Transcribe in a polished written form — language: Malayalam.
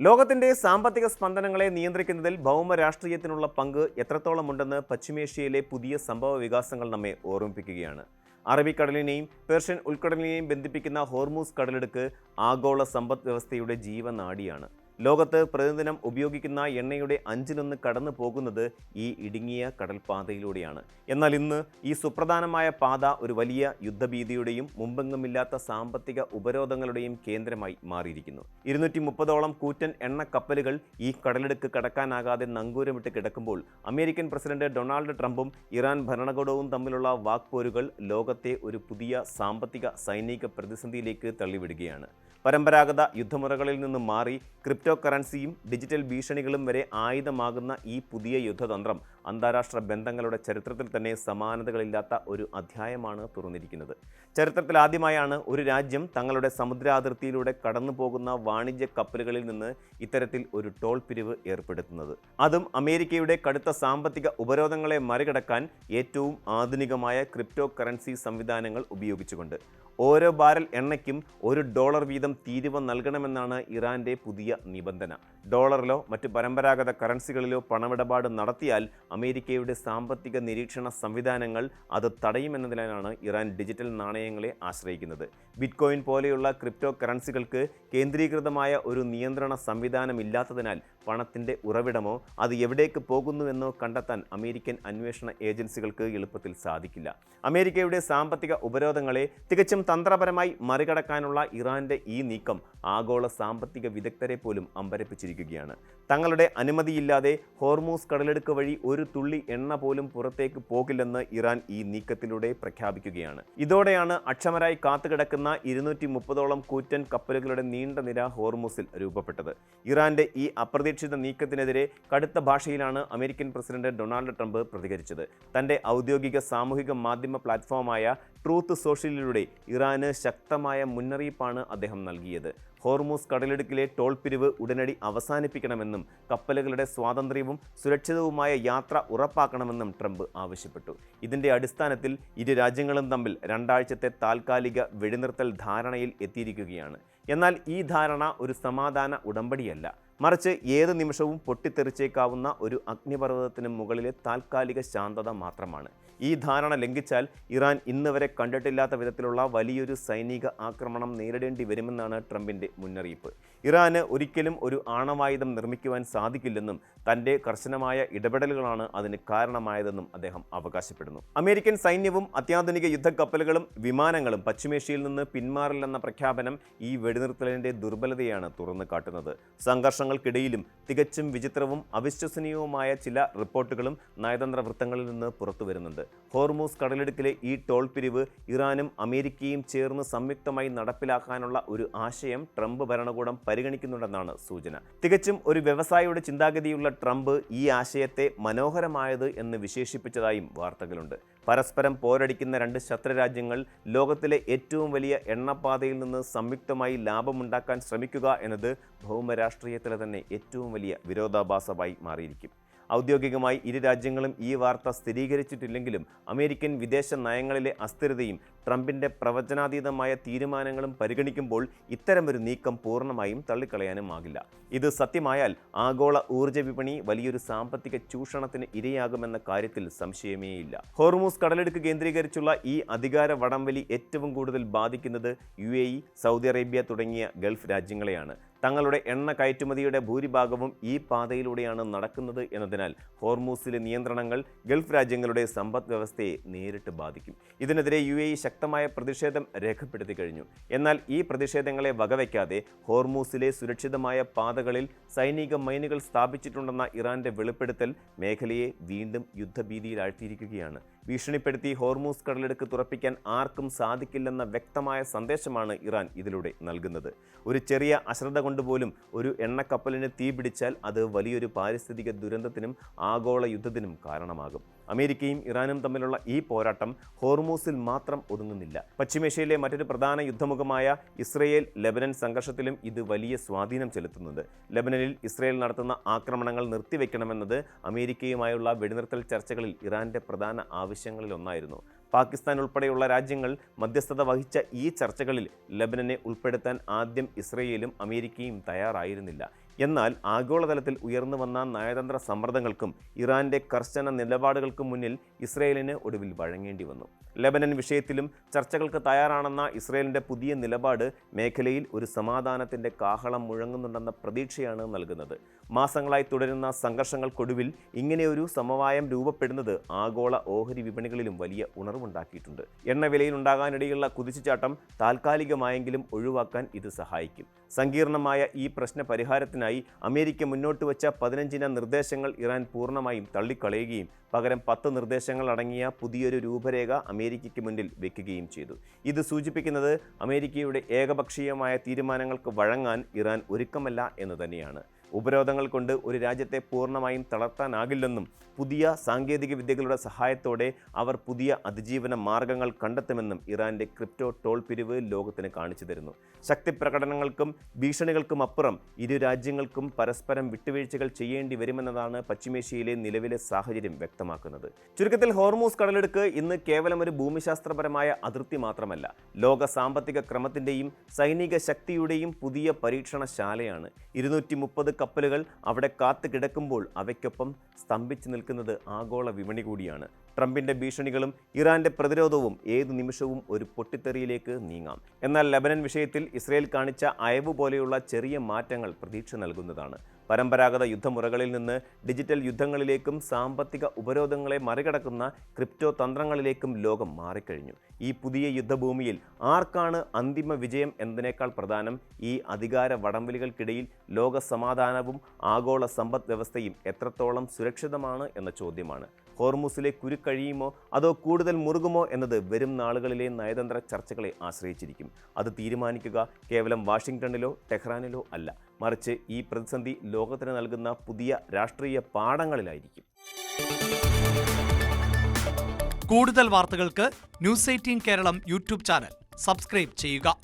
ലോകത്തിന്റെ സാമ്പത്തിക സ്പന്ദനങ്ങളെ നിയന്ത്രിക്കുന്നതിൽ ഭൗമരാഷ്ട്രീയത്തിനുള്ള പങ്ക് എത്രത്തോളമുണ്ടെന്ന് പശ്ചിമേഷ്യയിലെ പുതിയ സംഭവ വികാസങ്ങൾ നമ്മെ ഓർമ്മിപ്പിക്കുകയാണ്. അറബിക്കടലിനെയും പേർഷ്യൻ ഉൾക്കടലിനെയും ബന്ധിപ്പിക്കുന്ന ഹോർമൂസ് കടലിടുക്ക് ആഗോള സമ്പദ് വ്യവസ്ഥയുടെ ജീവനാഡിയാണ്. ലോകത്ത് പ്രതിദിനം ഉപയോഗിക്കുന്ന എണ്ണയുടെ 1/5 കടന്നു പോകുന്നത് ഈ ഇടുങ്ങിയ കടൽപാതയിലൂടെയാണ്. എന്നാൽ ഇന്ന് ഈ സുപ്രധാനമായ പാത ഒരു വലിയ യുദ്ധഭീതിയുടെയും മുമ്പെങ്ങുമില്ലാത്ത സാമ്പത്തിക ഉപരോധങ്ങളുടെയും കേന്ദ്രമായി മാറിയിരിക്കുന്നു. 230ഓളം കൂറ്റൻ എണ്ണ കപ്പലുകൾ ഈ കടലിടുക്ക് കടക്കാനാകാതെ നങ്കൂരമിട്ട് കിടക്കുമ്പോൾ അമേരിക്കൻ പ്രസിഡന്റ് ഡൊണാൾഡ് ട്രംപും ഇറാൻ ഭരണകൂടവും തമ്മിലുള്ള വാക്പോരുകൾ ലോകത്തെ ഒരു പുതിയ സാമ്പത്തിക സൈനിക പ്രതിസന്ധിയിലേക്ക് തള്ളിവിടുകയാണ്. പരമ്പരാഗത യുദ്ധമുറകളിൽ നിന്ന് മാറി ക്രിപ്റ്റോ കറൻസിയും ഡിജിറ്റൽ ഭീഷണികളും വരെ ആയുധമാകുന്ന ഈ പുതിയ യുദ്ധതന്ത്രം അന്താരാഷ്ട്ര ബന്ധങ്ങളുടെ ചരിത്രത്തിൽ തന്നെ സമാനതകളില്ലാത്ത ഒരു അധ്യായമാണ് തുറന്നിരിക്കുന്നത്. ചരിത്രത്തിൽ ആദ്യമായാണ് ഒരു രാജ്യം തങ്ങളുടെ സമുദ്രാതിർത്തിയിലൂടെ കടന്നു പോകുന്ന വാണിജ്യ കപ്പലുകളിൽ നിന്ന് ഇത്തരത്തിൽ ഒരു ടോൾ പിരിവ് ഏർപ്പെടുത്തുന്നത്. അതും അമേരിക്കയുടെ കടുത്ത സാമ്പത്തിക ഉപരോധങ്ങളെ മറികടക്കാൻ ഏറ്റവും ആധുനികമായ ക്രിപ്റ്റോ കറൻസി സംവിധാനങ്ങൾ ഉപയോഗിച്ചുകൊണ്ട്. ഓരോ ബാരൽ എണ്ണയ്ക്കും $1 വീതം തീരുവ നൽകണമെന്നാണ് ഇറാന്റെ പുതിയ നിബന്ധന. ഡോളറിലോ മറ്റ് പരമ്പരാഗത കറൻസികളിലോ പണമിടപാട് നടത്തിയാൽ അമേരിക്കയുടെ സാമ്പത്തിക നിരീക്ഷണ സംവിധാനങ്ങൾ അത് തടയുമെന്നതിനാലാണ് ഇറാൻ ഡിജിറ്റൽ നാണയങ്ങളെ ആശ്രയിക്കുന്നത്. ബിറ്റ്കോയിൻ പോലെയുള്ള ക്രിപ്റ്റോ കറൻസികൾക്ക് കേന്ദ്രീകൃതമായ ഒരു നിയന്ത്രണ സംവിധാനമില്ലാത്തതിനാൽ പണത്തിൻ്റെ ഉറവിടമോ അത് എവിടേക്ക് പോകുന്നുവെന്നോ കണ്ടെത്താൻ അമേരിക്കൻ അന്വേഷണ ഏജൻസികൾക്ക് എളുപ്പത്തിൽ സാധിക്കില്ല. അമേരിക്കയുടെ സാമ്പത്തിക ഉപരോധങ്ങളെ തികച്ചും തന്ത്രപരമായി മറികടക്കാനുള്ള ഇറാന്റെ ഈ നീക്കം ആഗോള സാമ്പത്തിക വിദഗ്ധരെ പോലും അമ്പരപ്പിച്ചിരിക്കുകയാണ്. തങ്ങളുടെ അനുമതിയില്ലാതെ ഹോർമൂസ് കടലെടുക്ക് വഴി ഒരു തുള്ളി എണ്ണ പോലും പുറത്തേക്ക് പോകില്ലെന്ന് ഇറാൻ ഈ നീക്കത്തിലൂടെ പ്രഖ്യാപിക്കുകയാണ്. ഇതോടെയാണ് അക്ഷമരായി കാത്തുകിടക്കുന്ന 230ഓളം കൂറ്റൻ കപ്പലുകളുടെ നീണ്ട നിര ഹോർമൂസിൽ രൂപപ്പെട്ടത്. ഇറാന്റെ ഈ അപ്രതീക്ഷിത നീക്കത്തിനെതിരെ കടുത്ത ഭാഷയിലാണ് അമേരിക്കൻ പ്രസിഡന്റ് ഡൊണാൾഡ് ട്രംപ് പ്രതികരിച്ചത്. തന്റെ ഔദ്യോഗിക സാമൂഹിക മാധ്യമ പ്ലാറ്റ്ഫോമായ ട്രൂത്ത് സോഷ്യലിലൂടെ ഇറാന് ശക്തമായ മുന്നറിയിപ്പാണ് അദ്ദേഹം നൽകിയത്. ഹോർമൂസ് കടലിടുക്കിലെ ടോൾ പിരിവ് ഉടനടി അവസാനിപ്പിക്കണമെന്നും കപ്പലുകളുടെ സ്വാതന്ത്ര്യവും സുരക്ഷിതവുമായ യാത്ര ഉറപ്പാക്കണമെന്നും ട്രംപ് ആവശ്യപ്പെട്ടു. ഇതിന്റെ അടിസ്ഥാനത്തിൽ ഇരു രാജ്യങ്ങളും തമ്മിൽ 2 ആഴ്ചത്തെ താൽക്കാലിക വെടിനിർത്തൽ ധാരണയിൽ എത്തിയിരിക്കുകയാണ്. എന്നാൽ ഈ ധാരണ ഒരു സമാധാന ഉടമ്പടിയല്ല, മറിച്ച് ഏത് നിമിഷവും പൊട്ടിത്തെറിച്ചേക്കാവുന്ന ഒരു അഗ്നിപർവ്വതത്തിന് മുകളിലെ താൽക്കാലിക ശാന്തത മാത്രമാണ്. ഈ ധാരണ ലംഘിച്ചാൽ ഇറാൻ ഇന്ന് വരെ കണ്ടിട്ടില്ലാത്ത വിധത്തിലുള്ള വലിയൊരു സൈനിക ആക്രമണം നേരിടേണ്ടി വരുമെന്നാണ് ട്രംപിന്റെ മുന്നറിയിപ്പ്. ഇറാന് ഒരിക്കലും ഒരു ആണവായുധം നിർമ്മിക്കുവാൻ സാധിക്കില്ലെന്നും തൻ്റെ കർശനമായ ഇടപെടലുകളാണ് അതിന് കാരണമായതെന്നും അദ്ദേഹം അവകാശപ്പെടുന്നു. അമേരിക്കൻ സൈന്യവും അത്യാധുനിക യുദ്ധക്കപ്പലുകളും വിമാനങ്ങളും പശ്ചിമേഷ്യയിൽ നിന്ന് പിന്മാറില്ലെന്ന പ്രഖ്യാപനം ഈ വെടിനിർത്തലിൻ്റെ ദുർബലതയാണ് തുറന്നു കാട്ടുന്നത്. സംഘർഷങ്ങൾക്കിടയിലും തികച്ചും വിചിത്രവും അവിശ്വസനീയവുമായ ചില റിപ്പോർട്ടുകളും നയതന്ത്ര വൃത്തങ്ങളിൽ നിന്ന് പുറത്തു വരുന്നുണ്ട്. ഹോർമൂസ് കടലിടുക്കിലെ ഈ ടോൾ പിരിവ് ഇറാനും അമേരിക്കയും ചേർന്ന് സംയുക്തമായി നടപ്പിലാക്കാനുള്ള ഒരു ആശയം ട്രംപ് ഭരണകൂടം പരിഗണിക്കുന്നുണ്ടെന്നാണ് സൂചന. തികച്ചും ഒരു വ്യവസായിയുടെ ചിന്താഗതിയുള്ള ട്രംപ് ഈ ആശയത്തെ മനോഹരമായത് എന്ന് വിശേഷിപ്പിച്ചതായും വാർത്തകളുണ്ട്. പരസ്പരം പോരടിക്കുന്ന 2 ശത്രുരാജ്യങ്ങൾ ലോകത്തിലെ ഏറ്റവും വലിയ എണ്ണപ്പാതയിൽ നിന്ന് സംയുക്തമായി ലാഭമുണ്ടാക്കാൻ ശ്രമിക്കുക എന്നത് ഭൗമരാഷ്ട്രീയത്തിലെ തന്നെ ഏറ്റവും വലിയ വിരോധാഭാസമായി മാറിയിരിക്കും. ഔദ്യോഗികമായി ഇരു രാജ്യങ്ങളും ഈ വാർത്ത സ്ഥിരീകരിച്ചിട്ടില്ലെങ്കിലും അമേരിക്കൻ വിദേശ നയങ്ങളിലെ അസ്ഥിരതയും ട്രംപിൻ്റെ പ്രവചനാതീതമായ തീരുമാനങ്ങളും പരിഗണിക്കുമ്പോൾ ഇത്തരമൊരു നീക്കം പൂർണ്ണമായും തള്ളിക്കളയാനുമാകില്ല. ഇത് സത്യമായാൽ ആഗോള ഊർജ്ജ വിപണി വലിയൊരു സാമ്പത്തിക ചൂഷണത്തിന് ഇരയാകുമെന്ന കാര്യത്തിൽ സംശയമേയില്ല. ഹോർമൂസ് കടലെടുക്ക് കേന്ദ്രീകരിച്ചുള്ള ഈ അധികാര വടംവലി ഏറ്റവും കൂടുതൽ ബാധിക്കുന്നത് UAE, സൗദി അറേബ്യ തുടങ്ങിയ ഗൾഫ് രാജ്യങ്ങളെയാണ്. തങ്ങളുടെ എണ്ണ കയറ്റുമതിയുടെ ഭൂരിഭാഗവും ഈ പാതയിലൂടെയാണ് നടക്കുന്നത് എന്നതിനാൽ ഹോർമൂസിലെ നിയന്ത്രണങ്ങൾ ഗൾഫ് രാജ്യങ്ങളുടെ സമ്പദ് വ്യവസ്ഥയെ നേരിട്ട് ബാധിക്കും. ഇതിനെതിരെ UAE ശക്തമായ പ്രതിഷേധം രേഖപ്പെടുത്തി കഴിഞ്ഞു. എന്നാൽ ഈ പ്രതിഷേധങ്ങളെ വകവയ്ക്കാതെ ഹോർമൂസിലെ സുരക്ഷിതമായ പാതകളിൽ സൈനിക മൈനുകൾ സ്ഥാപിച്ചിട്ടുണ്ടെന്ന ഇറാന്റെ വെളിപ്പെടുത്തൽ മേഖലയെ വീണ്ടും യുദ്ധഭീതിയിലാഴ്ത്തിയിരിക്കുകയാണ്. ഭീഷണിപ്പെടുത്തി ഹോർമൂസ് കടലെടുക്ക് തുറപ്പിക്കാൻ ആർക്കും സാധിക്കില്ലെന്ന വ്യക്തമായ സന്ദേശമാണ് ഇറാൻ ഇതിലൂടെ നൽകുന്നത്. ഒരു ചെറിയ അശ്രദ്ധ കൊണ്ടുപോലും ഒരു എണ്ണക്കപ്പലിന് തീപിടിച്ചാൽ അത് വലിയൊരു പാരിസ്ഥിതിക ദുരന്തത്തിനും ആഗോള യുദ്ധത്തിനും കാരണമാകും. അമേരിക്കയും ഇറാനും തമ്മിലുള്ള ഈ പോരാട്ടം ഹോർമൂസിൽ മാത്രം ഒതുങ്ങുന്നില്ല. പശ്ചിമേഷ്യയിലെ മറ്റൊരു പ്രധാന യുദ്ധമുഖമായ ഇസ്രയേൽ ലെബനൻ സംഘർഷത്തിലും ഇത് വലിയ സ്വാധീനം ചെലുത്തുന്നുണ്ട്. ലെബനനിൽ ഇസ്രയേൽ നടത്തുന്ന ആക്രമണങ്ങൾ നിർത്തിവെക്കണമെന്നത് അമേരിക്കയുമായുള്ള വെടിനിർത്തൽ ചർച്ചകളിൽ ഇറാന്റെ പ്രധാന ആവശ്യങ്ങളിലൊന്നായിരുന്നു. പാകിസ്ഥാൻ ഉൾപ്പെടെയുള്ള രാജ്യങ്ങൾ മധ്യസ്ഥത വഹിച്ച ഈ ചർച്ചകളിൽ ലെബനനെ ഉൾപ്പെടുത്താൻ ആദ്യം ഇസ്രയേലും അമേരിക്കയും തയ്യാറായിരുന്നില്ല. എന്നാൽ ആഗോളതലത്തിൽ ഉയർന്നു വന്ന നയതന്ത്ര സമ്മർദ്ദങ്ങൾക്കും ഇറാന്റെ കർശന നിലപാടുകൾക്കും മുന്നിൽ ഇസ്രയേലിന് ഒടുവിൽ വഴങ്ങേണ്ടി വന്നു. ലെബനൻ വിഷയത്തിലും ചർച്ചകൾക്ക് തയ്യാറാണെന്ന ഇസ്രയേലിന്റെ പുതിയ നിലപാട് മേഖലയിൽ ഒരു സമാധാനത്തിന്റെ കാഹളം മുഴങ്ങുന്നുണ്ടെന്ന പ്രതീക്ഷയാണ് നൽകുന്നത്. മാസങ്ങളായി തുടരുന്ന സംഘർഷങ്ങൾക്കൊടുവിൽ ഇങ്ങനെയൊരു സമവായം രൂപപ്പെടുന്നത് ആഗോള ഓഹരി വിപണികളിലും വലിയ ഉണർവുണ്ടാക്കിയിട്ടുണ്ട്. എണ്ണവിലയിൽ ഉണ്ടാകാനിടയുള്ള കുതിച്ചുചാട്ടം താൽക്കാലികമായെങ്കിലും ഒഴിവാക്കാൻ ഇത് സഹായിക്കും. സങ്കീർണമായ ഈ പ്രശ്ന പരിഹാരത്തിനായി അമേരിക്ക മുന്നോട്ട് വച്ച 15 നിർദ്ദേശങ്ങൾ ഇറാൻ പൂർണ്ണമായും തള്ളിക്കളയുകയും പകരം 10 നിർദ്ദേശങ്ങൾ അടങ്ങിയ പുതിയൊരു രൂപരേഖ അമേരിക്കയ്ക്ക് മുന്നിൽ വെക്കുകയും ചെയ്തു. ഇത് സൂചിപ്പിക്കുന്നത് അമേരിക്കയുടെ ഏകപക്ഷീയമായ തീരുമാനങ്ങൾക്ക് വഴങ്ങാൻ ഇറാൻ ഒരുക്കമല്ല എന്ന് തന്നെയാണ്. ഉപരോധങ്ങൾ കൊണ്ട് ഒരു രാജ്യത്തെ പൂർണ്ണമായും തളർത്താനാകില്ലെന്നും പുതിയ സാങ്കേതിക വിദ്യകളുടെ സഹായത്തോടെ അവർ പുതിയ അതിജീവന മാർഗങ്ങൾ കണ്ടെത്തുമെന്നും ഇറാന്റെ ക്രിപ്റ്റോ ടോൾ പിരിവ് ലോകത്തിന് കാണിച്ചു തരുന്നു. ശക്തി പ്രകടനങ്ങൾക്കും ഭീഷണികൾക്കും അപ്പുറം ഇരു രാജ്യങ്ങൾക്കും പരസ്പരം വിട്ടുവീഴ്ചകൾ ചെയ്യേണ്ടി വരുമെന്നതാണ് പശ്ചിമേഷ്യയിലെ നിലവിലെ സാഹചര്യം വ്യക്തമാക്കുന്നത്. ചുരുക്കത്തിൽ ഹോർമൂസ് കടലിടുക്ക് ഇന്ന് കേവലം ഒരു ഭൂമിശാസ്ത്രപരമായ അതിർത്തി മാത്രമല്ല, ലോക സാമ്പത്തിക ക്രമത്തിന്റെയും സൈനിക ശക്തിയുടെയും പുതിയ പരീക്ഷണശാലയാണ്. 230 കപ്പലുകൾ അവിടെ കാത്തു കിടക്കുമ്പോൾ അവയ്ക്കൊപ്പം സ്തംഭിച്ചു നിൽക്കുന്നത് ആഗോള വിപണി കൂടിയാണ്. ട്രംപിന്റെ ഭീഷണികളും ഇറാന്റെ പ്രതിരോധവും ഏതു നിമിഷവും ഒരു പൊട്ടിത്തെറിയിലേക്ക് നീങ്ങാം. എന്നാൽ ലെബനൻ വിഷയത്തിൽ ഇസ്രയേൽ കാണിച്ച അയവ് പോലെയുള്ള ചെറിയ മാറ്റങ്ങൾ പ്രതീക്ഷ നൽകുന്നതാണ്. പരമ്പരാഗത യുദ്ധമുറകളിൽ നിന്ന് ഡിജിറ്റൽ യുദ്ധങ്ങളിലേക്കും സാമ്പത്തിക ഉപരോധങ്ങളെ മറികടക്കുന്ന ക്രിപ്റ്റോ തന്ത്രങ്ങളിലേക്കും ലോകം മാറിക്കഴിഞ്ഞു. ഈ പുതിയ യുദ്ധഭൂമിയിൽ ആർക്കാണ് അന്തിമ വിജയം എന്നതിനേക്കാൾ പ്രധാനം ഈ അധികാര വടംവലികൾക്കിടയിൽ ലോക സമാധാനവും ആഗോള സമ്പദ് വ്യവസ്ഥയും എത്രത്തോളം സുരക്ഷിതമാണ് എന്ന ചോദ്യമാണ്. ഹോർമൂസിലെ കുരുക്കഴിയുമോ അതോ കൂടുതൽ മുറുകുമോ എന്നത് വരും നാളുകളിലെ നയതന്ത്ര ചർച്ചകളെ ആശ്രയിച്ചിരിക്കും. അത് തീരുമാനിക്കുക കേവലം വാഷിംഗ്ടണിലോ ടെഹ്റാനിലോ അല്ല, മറിച്ച് ഈ പ്രതിസന്ധി ലോകത്തിന് നൽകുന്ന പുതിയ രാഷ്ട്രീയ പാഠങ്ങളിലായിരിക്കും. കൂടുതൽ വാർത്തകൾക്ക് news 18 Keralam YouTube channel subscribe ചെയ്യുക.